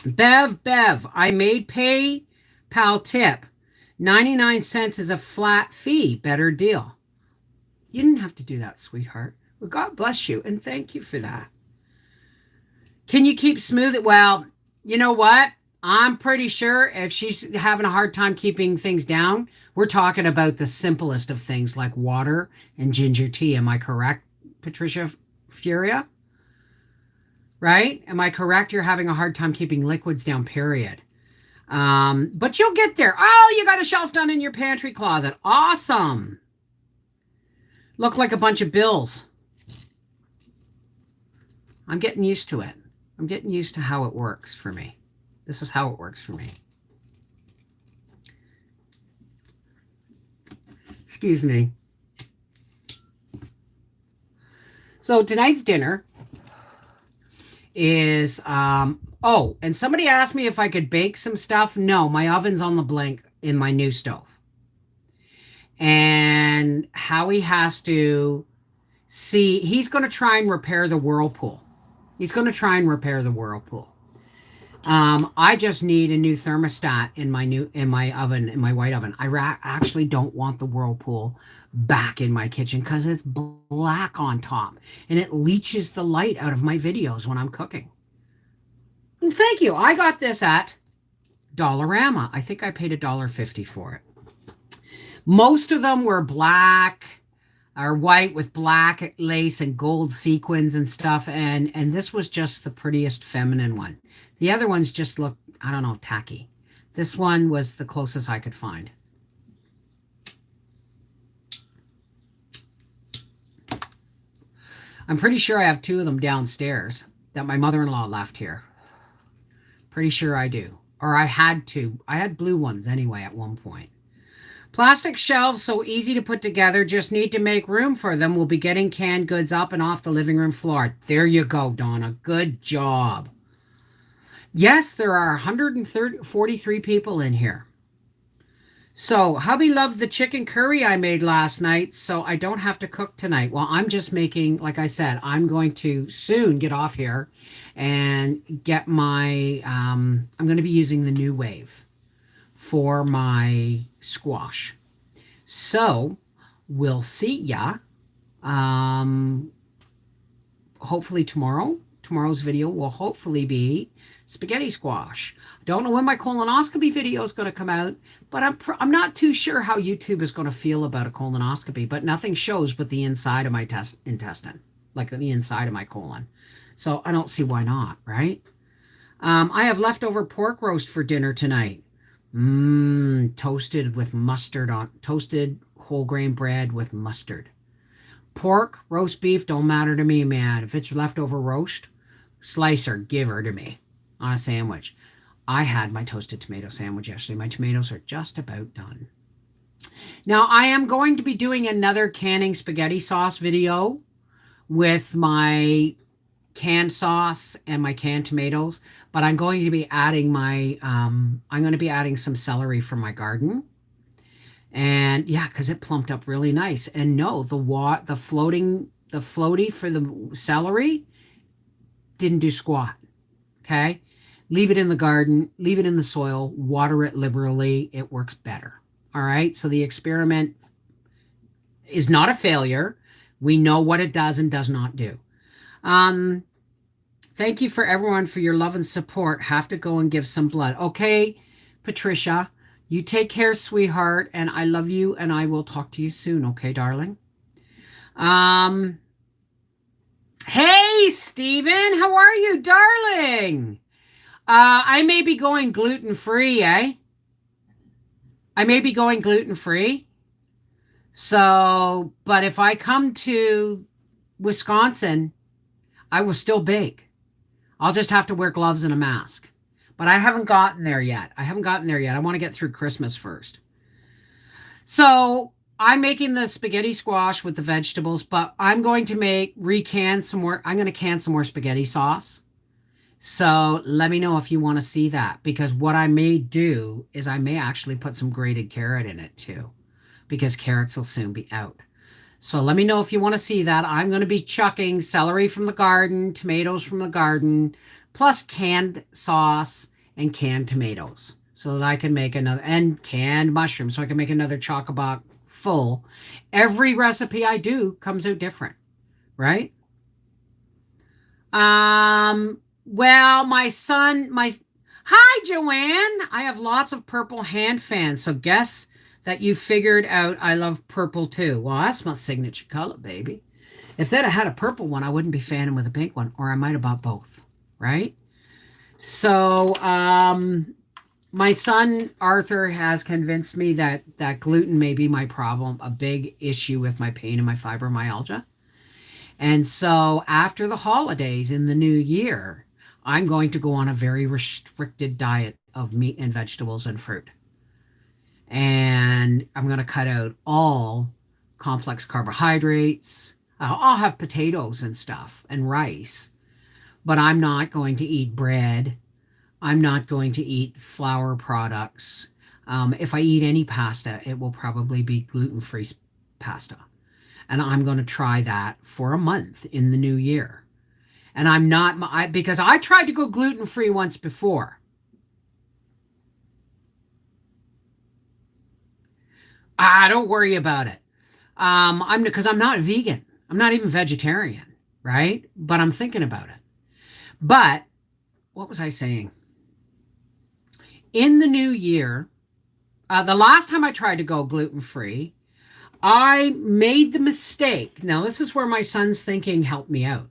Bev, I made PayPal tip. 99 cents is a flat fee. Better deal. You didn't have to do that, sweetheart. Well, God bless you, and thank you for that. Can you keep smooth? Well, you know what? I'm pretty sure if she's having a hard time keeping things down, we're talking about the simplest of things like water and ginger tea. Am I correct, Patricia Furia? Right? Am I correct? You're having a hard time keeping liquids down, period. But you'll get there. Oh, you got a shelf done in your pantry closet. Awesome. Look like a bunch of bills. I'm getting used to it. I'm getting used to how it works for me. This is how it works for me. Excuse me. So tonight's dinner is, and somebody asked me if I could bake some stuff. No, my oven's on the blink in my new stove. And Howie has to see, he's going to try and repair the whirlpool. I just need a new thermostat in my oven, in my white oven. I actually don't want the whirlpool back in my kitchen because it's black on top and it leaches the light out of my videos when I'm cooking. And thank you. I got this at Dollarama. I think I paid $1.50 for it. Most of them were black or white with black lace and gold sequins and stuff. And this was just the prettiest feminine one. The other ones just look, I don't know, tacky. This one was the closest I could find. I'm pretty sure I have 2 of them downstairs that my mother-in-law left here. Pretty sure I do. Or I had 2. I had blue ones anyway at one point. Plastic shelves, so easy to put together. Just need to make room for them. We'll be getting canned goods up and off the living room floor. There you go, Donna. Good job. Yes, there are 143 people in here. So, hubby loved the chicken curry I made last night, so I don't have to cook tonight. Well, I'm just making, like I said, I'm going to soon get off here and get my, I'm going to be using the New Wave for my squash. So, we'll see ya. Hopefully tomorrow. Tomorrow's video will hopefully be spaghetti squash. Don't know when my colonoscopy video is going to come out, but I'm not too sure how YouTube is going to feel about a colonoscopy, but nothing shows but the inside of my intestine, like the inside of my colon. So I don't see why not, right? I have leftover pork roast for dinner tonight. Toasted with mustard on, toasted whole grain bread with mustard. Pork, roast beef, don't matter to me, man. If it's leftover roast, slice her, give her to me on a sandwich. I had my toasted tomato sandwich yesterday. My tomatoes are just about done. Now, I am going to be doing another canning spaghetti sauce video with my canned sauce and my canned tomatoes, but I'm going to be adding I'm going to be adding some celery from my garden. And yeah, because it plumped up really nice. And no, the floaty for the celery didn't do squat. Okay. Leave it in the garden, leave it in the soil, water it liberally. It works better. All right. So the experiment is not a failure. We know what it does and does not do. Um, Thank you for everyone for your love and support. Have to go and give some blood. Okay, Patricia, you take care, sweetheart, and I love you, and I will talk to you soon. Okay, darling. Um, hey, Stephen, how are you, darling? I may be going gluten-free, eh? I may be going gluten-free. So, but if I come to Wisconsin, I will still bake. I'll just have to wear gloves and a mask. But I haven't gotten there yet. I want to get through Christmas first. So I'm making the spaghetti squash with the vegetables, but I'm going to recan some more. I'm going to can some more spaghetti sauce. So let me know if you want to see that, because what I may do is I may actually put some grated carrot in it too, because carrots will soon be out. So let me know if you want to see that. I'm going to be chucking celery from the garden, tomatoes from the garden, plus canned sauce and canned tomatoes, so that I can make another, and canned mushrooms, so I can make another chock-a-block full. Every recipe I do comes out different, right? Well, hi, Joanne. I have lots of purple hand fans, so guess that you figured out I love purple too. Well, that's my signature color, baby. If they'd have had a purple one, I wouldn't be fanning with a pink one, or I might have bought both, right? So, my son Arthur has convinced me that gluten may be my problem, a big issue with my pain and my fibromyalgia. And so, after the holidays in the new year, I'm going to go on a very restricted diet of meat and vegetables and fruit. And I'm going to cut out all complex carbohydrates. I'll have potatoes and stuff and rice, but I'm not going to eat bread. I'm not going to eat flour products. If I eat any pasta, it will probably be gluten-free pasta. And I'm going to try that for a month in the new year. And I'm not, because I tried to go gluten-free once before. Don't worry about it. Because I'm not vegan. I'm not even vegetarian, right? But I'm thinking about it. But what was I saying? In the new year, the last time I tried to go gluten-free, I made the mistake. Now, this is where my son's thinking helped me out.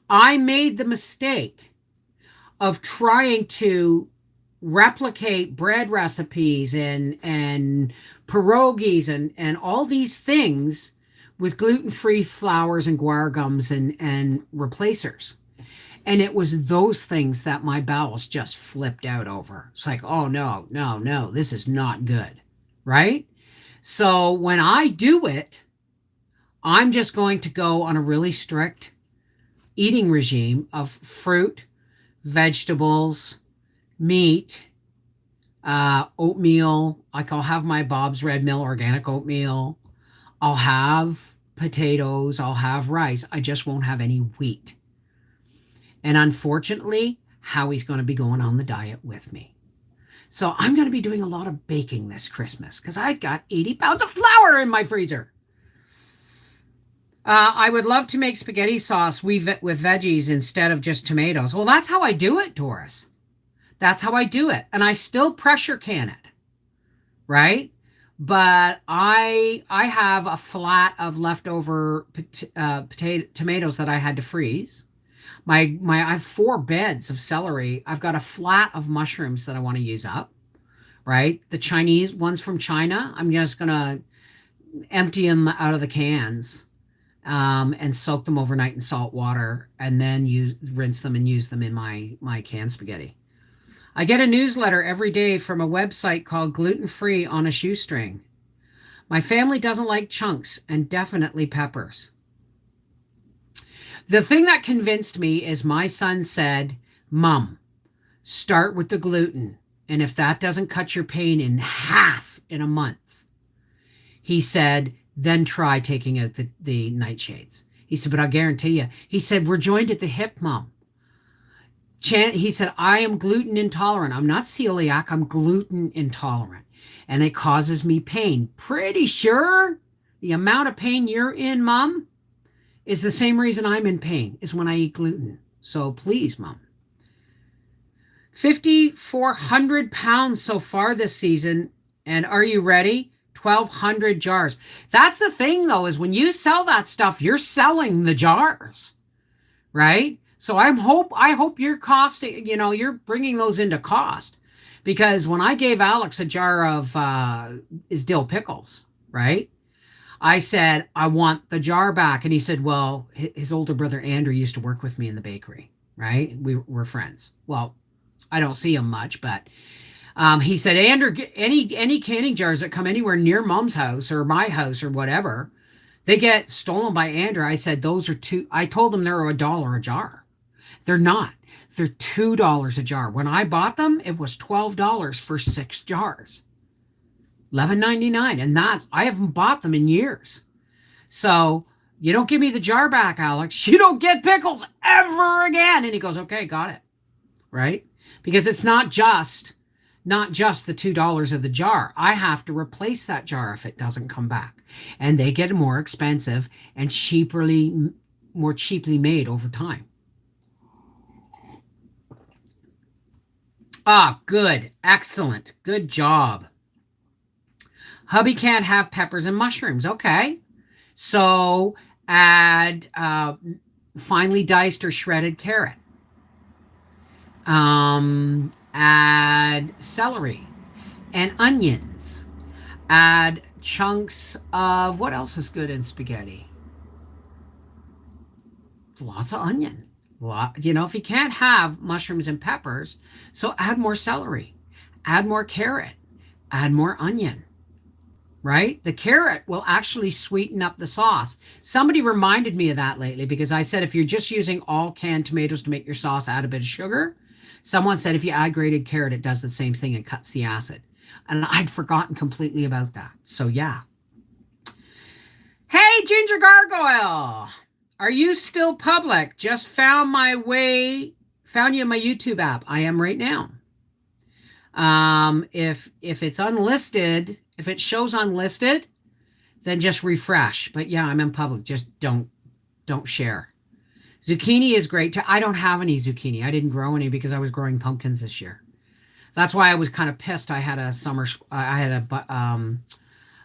I made the mistake of trying to replicate bread recipes and pierogies and all these things with gluten-free flours and guar gums and replacers. And it was those things that my bowels just flipped out over. It's like, oh, no, no, no, this is not good, right? So when I do it, I'm just going to go on a really strict eating regime of fruit, vegetables, meat, oatmeal. Like I'll have my Bob's Red Mill organic oatmeal. I'll have potatoes. I'll have rice. I just won't have any wheat. And unfortunately, Howie's going to be going on the diet with me. So I'm going to be doing a lot of baking this Christmas because I got 80 pounds of flour in my freezer. I would love to make spaghetti sauce with veggies instead of just tomatoes. Well, that's how I do it, Doris. That's how I do it. And I still pressure can it, right? But I have a flat of leftover tomatoes that I had to freeze. I have 4 beds of celery. I've got a flat of mushrooms that I want to use up, right? The Chinese ones from China, I'm just going to empty them out of the cans and soak them overnight in salt water and then rinse them and use them in my canned spaghetti. I get a newsletter every day from a website called Gluten-free on a Shoestring. My family doesn't like chunks and definitely peppers. The thing that convinced me is my son said, Mom, start with the gluten. And if that doesn't cut your pain in half in a month, he said, then try taking out the nightshades. He said, but I guarantee you, he said, we're joined at the hip, Mom. He said, I am gluten intolerant. I'm not celiac, I'm gluten intolerant. And it causes me pain. Pretty sure the amount of pain you're in, Mom, is the same reason I'm in pain, is when I eat gluten. So please, Mom. 5,400 pounds so far this season. And are you ready? 1,200 jars. That's the thing, though, is when you sell that stuff, you're selling the jars, right? So I hope you're costing, you're bringing those into cost. Because when I gave Alex a jar of his dill pickles, right? I said, I want the jar back. And he said, well, his older brother, Andrew, used to work with me in the bakery, right? We were friends. Well, I don't see him much, but he said, Andrew, any canning jars that come anywhere near Mom's house or my house or whatever, they get stolen by Andrew. I said, I told him they're $1 a jar. They're not. They're $2 a jar. When I bought them, it was $12 for 6 jars. $11.99. And I haven't bought them in years. So you don't give me the jar back, Alex. You don't get pickles ever again. And he goes, okay, got it. Right? Because it's not just the $2 of the jar. I have to replace that jar if it doesn't come back. And they get more expensive and more cheaply made over time. Ah, good. Excellent. Good job. Hubby can't have peppers and mushrooms. Okay. So add finely diced or shredded carrot. Add celery and onions. Add chunks of, what else is good in spaghetti? Lots of onion. If you can't have mushrooms and peppers, so add more celery, add more carrot, add more onion, right? The carrot will actually sweeten up the sauce. Somebody reminded me of that lately because I said, if you're just using all canned tomatoes to make your sauce, add a bit of sugar. Someone said, if you add grated carrot, it does the same thing and cuts the acid. And I'd forgotten completely about that. So yeah. Hey, Ginger Gargoyle. Are you still public? Just found you in my YouTube app. I am right now. If it's unlisted, if it shows unlisted, then just refresh. But yeah, I'm in public. Just don't share. Zucchini is great too. I don't have any zucchini. I didn't grow any because I was growing pumpkins this year. That's why I was kind of pissed. I had a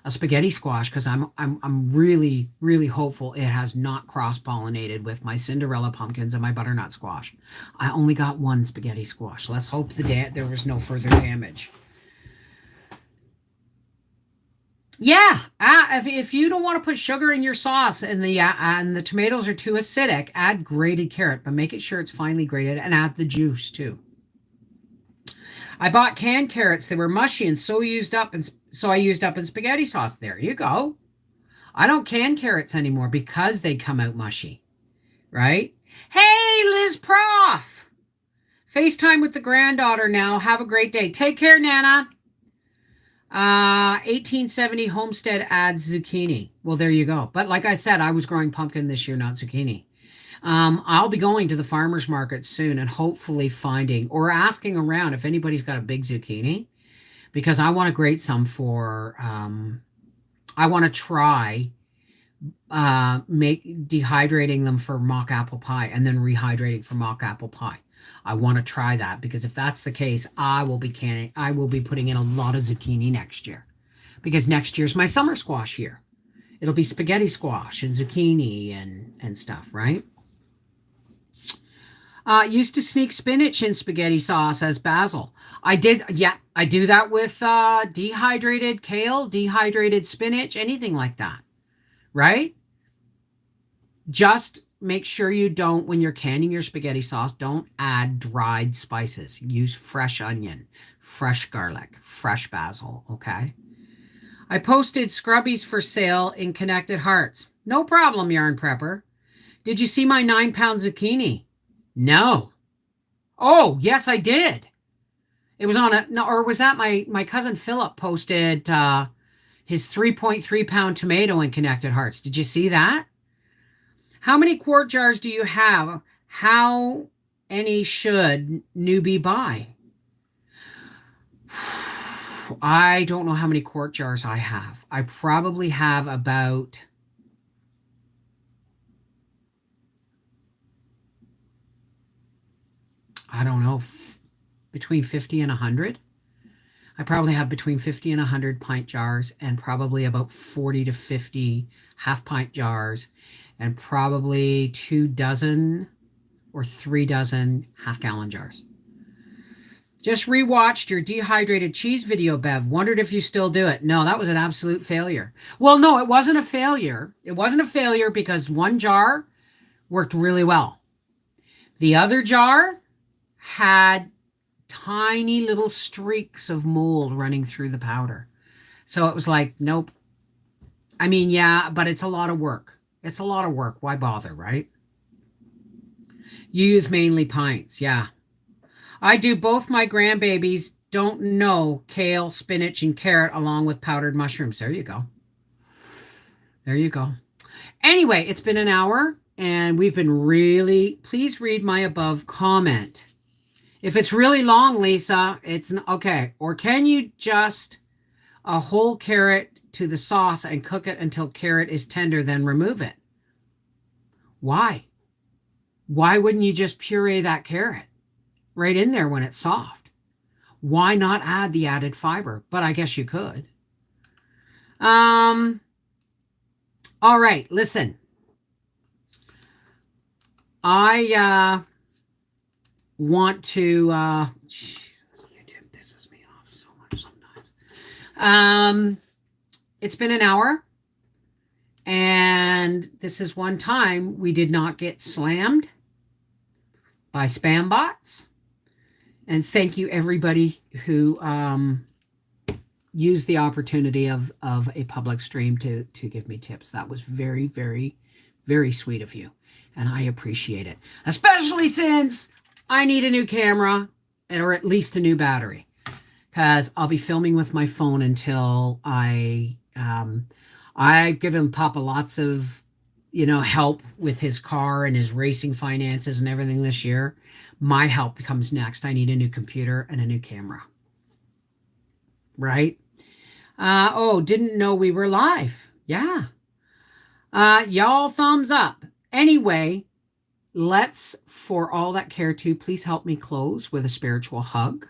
spaghetti squash because I'm really, really hopeful it has not cross-pollinated with my Cinderella pumpkins and my butternut squash. I only got one spaghetti squash. Let's hope there was no further damage. Yeah, if you don't want to put sugar in your sauce and the tomatoes are too acidic, add grated carrot, but make it sure it's finely grated and add the juice too. I bought canned carrots. They were mushy and so I used up in spaghetti sauce. There you go. I don't can carrots anymore because they come out mushy, right? Hey, Liz Prof. FaceTime with the granddaughter now. Have a great day. Take care, Nana. 1870 Homestead adds zucchini. Well, there you go. But like I said, I was growing pumpkin this year, not zucchini. I'll be going to the farmer's market soon and hopefully finding or asking around if anybody's got a big zucchini because I want to grate some for, I want to try dehydrating them for mock apple pie and then rehydrating for mock apple pie. I want to try that because if that's the case, I will be putting in a lot of zucchini next year because next year's my summer squash year. It'll be spaghetti squash and zucchini and stuff, right? Used to sneak spinach in spaghetti sauce as basil. I did. Yeah, I do that with dehydrated kale, dehydrated spinach, anything like that, right? Just make sure you don't, when you're canning your spaghetti sauce, don't add dried spices. Use fresh onion, fresh garlic, fresh basil, okay? I posted scrubbies for sale in Connected Hearts. No problem, Yarn Prepper. Did you see my 9-pound zucchini? No. Oh, yes, I did. It was on a, no, or was that my cousin Philip posted his 3.3-pound tomato in Connected Hearts? Did you see that? How many quart jars do you have? How any should newbie buy? I don't know how many quart jars I have. I probably have about, I don't know, between 50 and 100. I probably have between 50 and 100 pint jars, and probably about 40 to 50 half pint jars, and probably 2 dozen or 3 dozen half gallon jars. Just rewatched your dehydrated cheese video, Bev. Wondered if you still do it. No, that was an absolute failure. Well, no, it wasn't a failure. It wasn't a failure because one jar worked really well. The other jar had tiny little streaks of mold running through the powder. So it was like, nope. I mean, yeah, but it's a lot of work. It's a lot of work. Why bother, right? You use mainly pints. Yeah. I do both my grandbabies don't know kale, spinach, and carrot along with powdered mushrooms. There you go. There you go. Anyway, it's been an hour and we've been really, please read my above comment. If it's really long, Lisa, it's okay. Or can you just a whole carrot to the sauce and cook it until carrot is tender, then remove it? Why? Why wouldn't you just puree that carrot right in there when it's soft? Why not add the added fiber? But I guess you could. All right, listen. I want to Jesus, YouTube pisses me off so much sometimes. It's been an hour, and this is one time we did not get slammed by spam bots. And thank you everybody who used the opportunity of a public stream to give me tips. That was very, very, very sweet of you, and I appreciate it, especially since I need a new camera or at least a new battery, because I'll be filming with my phone until I've given Papa lots of, help with his car and his racing finances and everything this year. My help comes next. I need a new computer and a new camera. Right? Didn't know we were live. Yeah. Y'all thumbs up. Anyway, let's, for all that care to, please help me close with a spiritual hug.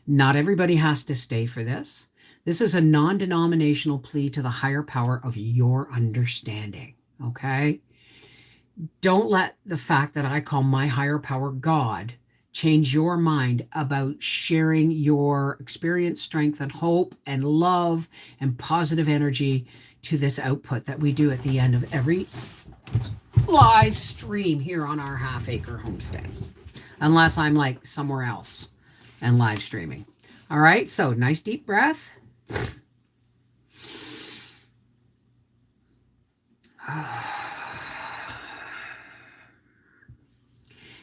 Not everybody has to stay for this. This is a non-denominational plea to the higher power of your understanding. Okay? Don't let the fact that I call my higher power God change your mind about sharing your experience, strength, and hope, and love, and positive energy to this output that we do at the end of every live stream here on our half-acre homestead. Unless I'm like somewhere else and live streaming. All right, so nice deep breath.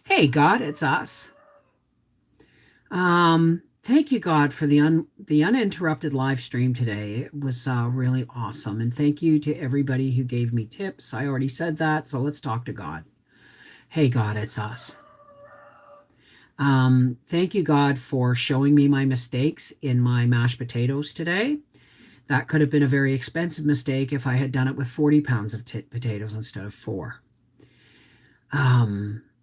Hey, God, it's us. Thank you, God, for the uninterrupted live stream today. It was really awesome. And thank you to everybody who gave me tips. I already said that, so let's talk to God. Hey, God, it's us. Thank you, God, for showing me my mistakes in my mashed potatoes today. That could have been a very expensive mistake if I had done it with 40 pounds of potatoes instead of 4.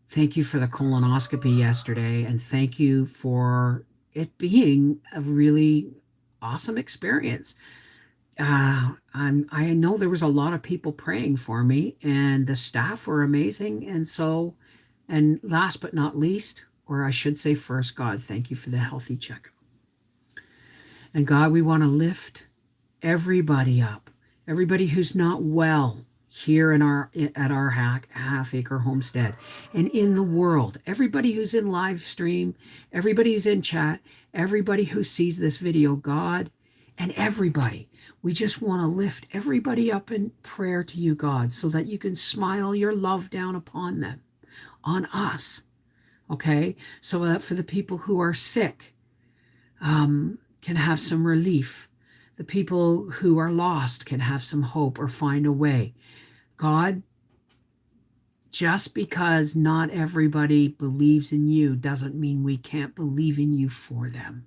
Thank you for the colonoscopy yesterday, and thank you for it being a really awesome experience. I know there was a lot of people praying for me, and the staff were amazing. And last but not least, or I should say first, God, thank you for the healthy checkup. And God, we want to lift everybody up, everybody who's not well here in our at our half acre homestead and in the world. Everybody who's in live stream, everybody who's in chat, everybody who sees this video, God, and everybody. We just want to lift everybody up in prayer to you, God, so that you can smile your love down upon them, on us. Okay? So that for the people who are sick, can have some relief. The people who are lost can have some hope or find a way. God, just because not everybody believes in you doesn't mean we can't believe in you for them.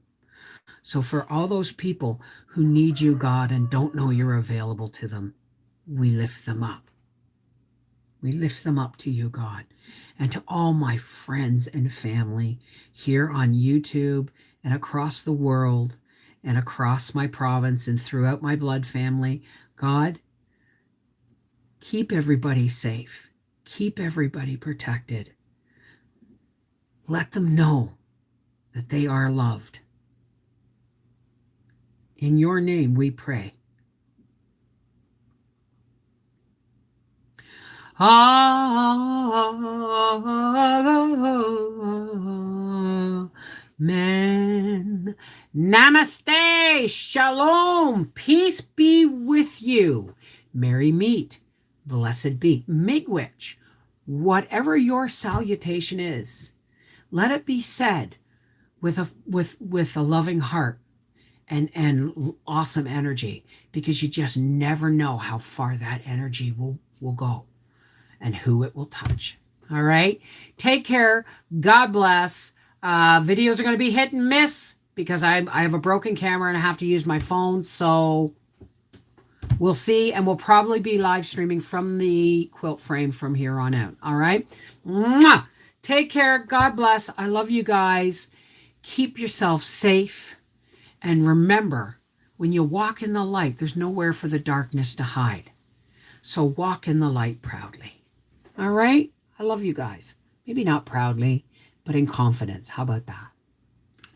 So for all those people who need you, God, and don't know you're available to them, we lift them up. We lift them up to you, God. And to all my friends and family here on YouTube and across the world and across my province and throughout my blood family, God, keep everybody safe. Keep everybody protected. Let them know that they are loved. In your name we pray. Amen. Namaste. Shalom. Peace be with you. Merry meet. Blessed be. Miigwech. Whatever your salutation is, let it be said with a loving heart and awesome energy, because you just never know how far that energy will go and who it will touch. All right. Take care. God bless. Videos are going to be hit and miss because I have a broken camera and I have to use my phone. So we'll see. And we'll probably be live streaming from the quilt frame from here on out. All right. Mwah! Take care. God bless. I love you guys. Keep yourself safe. And remember, when you walk in the light, there's nowhere for the darkness to hide. So walk in the light proudly. All right? I love you guys. Maybe not proudly, but in confidence. How about that?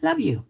Love you.